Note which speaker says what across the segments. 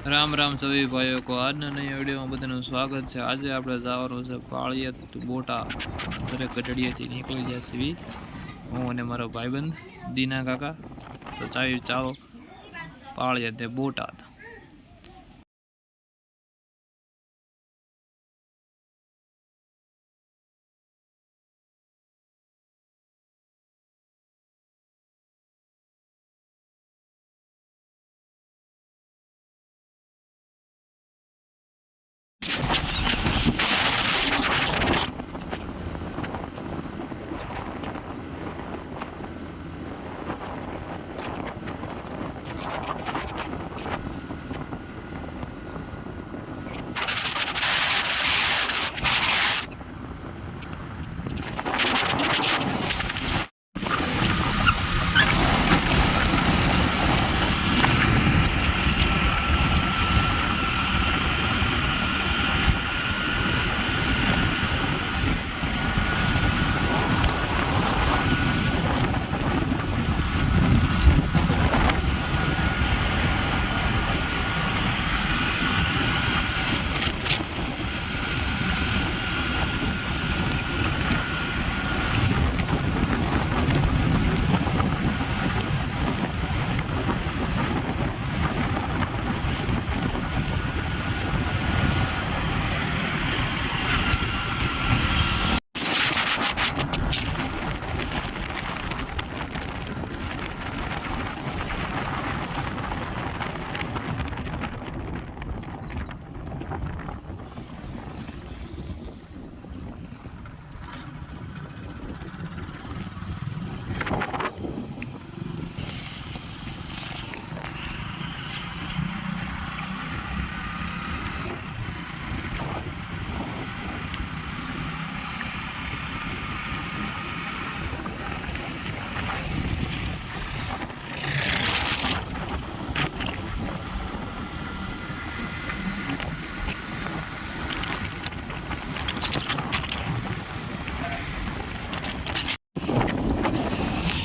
Speaker 1: राम राम सभी भाइयों को आज नई वीडियो में बधाનું સ્વાગત છે। આજે આપણે જવાનું છે પાળિયાદ બોટા દરેક ગઢડિયાથી નીકળી જાય સીવી હું અને મારો ભાઈબંધ દીના કાકા। તો ચાલો પાળિયાદ બોટાદ।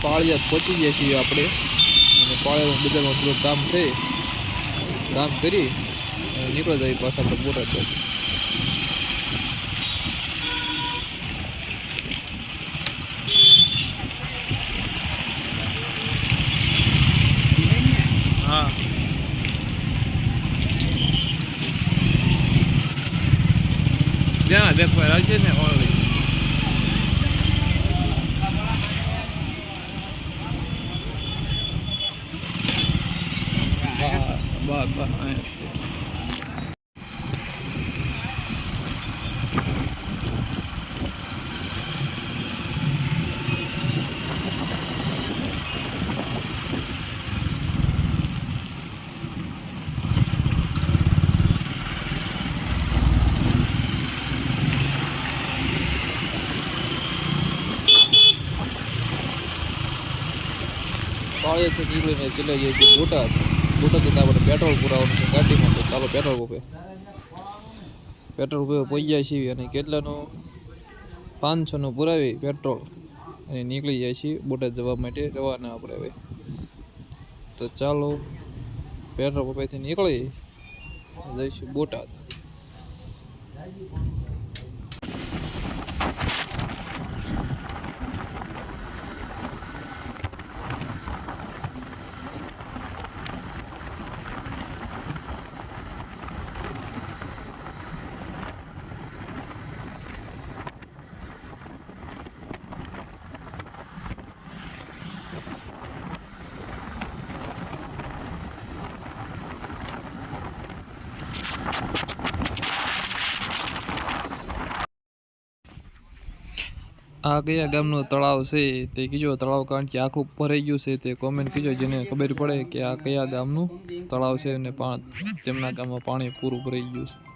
Speaker 2: પાળિયાદ પહોંચી ગયા છીએ આપણે અને પાળિયાદ બજારમાં થોડું કામ છે, કામ કરી નીકળી જાય પાછા આપણે બોટાદ બાજુ।
Speaker 1: हाँ क्या देख राज्य ने ओनली
Speaker 2: પાળિયાદથી નીકળીને ચલા જઈએ છીએ બોટાદ। બોટાદ જતાં આપણે પેટ્રોલ પુરાવાનું છે ગાડીમાં, તો ચાલો પેટ્રોલ પંપે પહોંચી જાય છીએ અને કેટલાનું 500નું પુરાવી પેટ્રોલ અને નીકળી જાય છીએ બોટાદ જવા માટે રવાના આપણે હવે। તો ચાલો પેટ્રોલ પંપેથી નીકળી જઈશું બોટાદ।
Speaker 1: આ કયા ગામનું તળાવ છે તે કીજો તળાવ, કારણ કે આખું ભરાઈ ગયું છે તે કોમેન્ટ કીજો, જેને ખબર પડે કે આ કયા ગામનું તળાવ છે અને તેમના ગામમાં પાણી પૂરું ભરાઈ ગયું છે।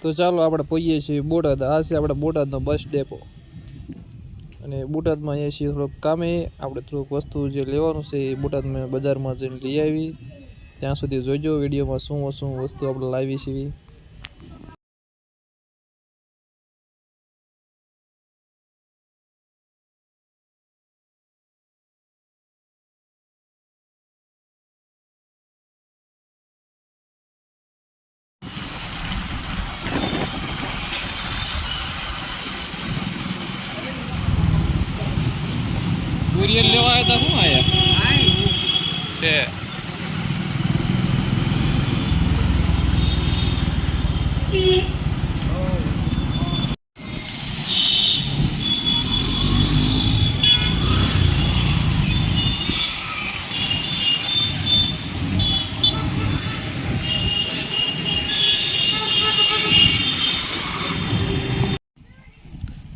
Speaker 2: તો ચાલો આપણે પહોંચીએ છીએ બોટાદ. આ છે આપણે બોટાદનો બસ ડેપો અને બોટાદમાં અહીંયા છીએ થોડુંક કામે. આપણે થોડુંક વસ્તુ જે લેવાનું છે એ બોટાદમાં બજારમાં જઈને લઈ આવી. ત્યાં સુધી જોઈજો વિડીયોમાં શું વસ્તુ આપણે લાવી છીએ.
Speaker 1: કુરિયર લેવા આવ્યા હતા શું આયા છે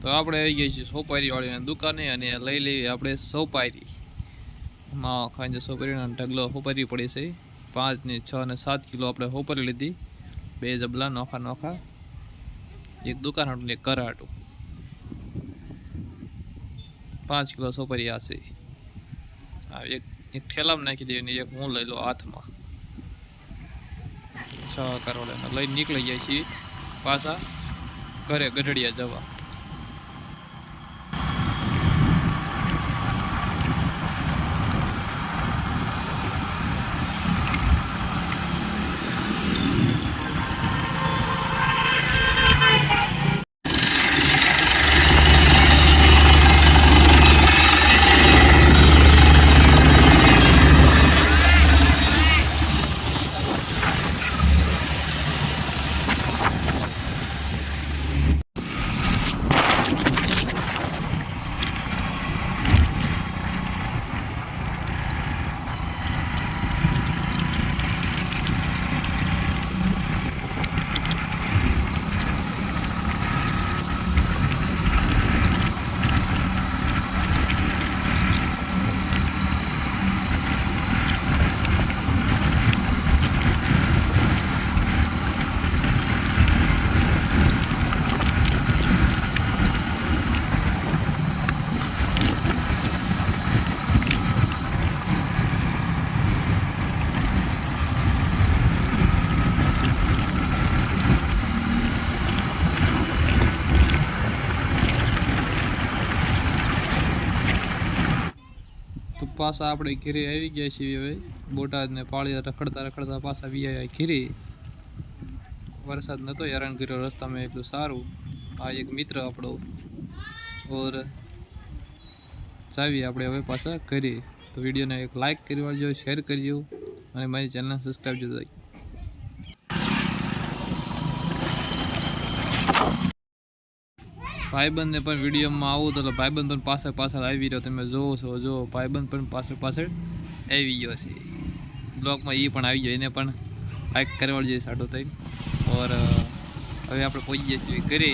Speaker 1: તો આપણે આવી ગયા છીએ સોપારીવાળીની દુકાને અને લઈ લેવી આપણે સોપારી. માં ખાઈને સોપારીનો ઢગલો સોપારી પડી છે. 5 ને 6 ને 7 કિલો આપણે સોપારી લીધી. 2 જબલા નોખા. એક દુકાન હાટું ને એક ઘર હાટું. 5 કિલો સોપારી આ છે. આ એક ઠેલામાં નાખી દેવી ને એક હું લઈ લો હાથમાં. 6 કરોડ લઈને નીકળી જાય છીએ પાછા ઘરે ગઢડિયા જવા. તો પાછા આપણે ઘરે આવી ગયા છીએ. હવે બોટાદને પાળિયા રખડતા પાછા વી આવ્યા ઘરે. વરસાદ નહોતો હેરાન કર્યો રસ્તામાં એટલું સારું. આ એક મિત્ર આપણો ઓર ચાવી આપણે હવે પાછા ઘરે. તો વિડીયોને એક લાઇક કરી વાળજો, શેર કરજો અને મારી ચેનલ સબસ્ક્રાઈબ કરજો. ભાઈબંધને પણ વિડીયોમાં આવું તો ભાઈબંધ પણ પાછળ આવી રહ્યો. તમે જોવો છો, જો ભાઈબંધ પણ પાછળ આવી ગયો છે. બ્લોગમાં એ પણ આવી ગયો, એને પણ લાઈક કરવા જોઈએ સાટો થઈ. ઓર હવે આપણે પહોંચી જઈએ છીએ ઘરે.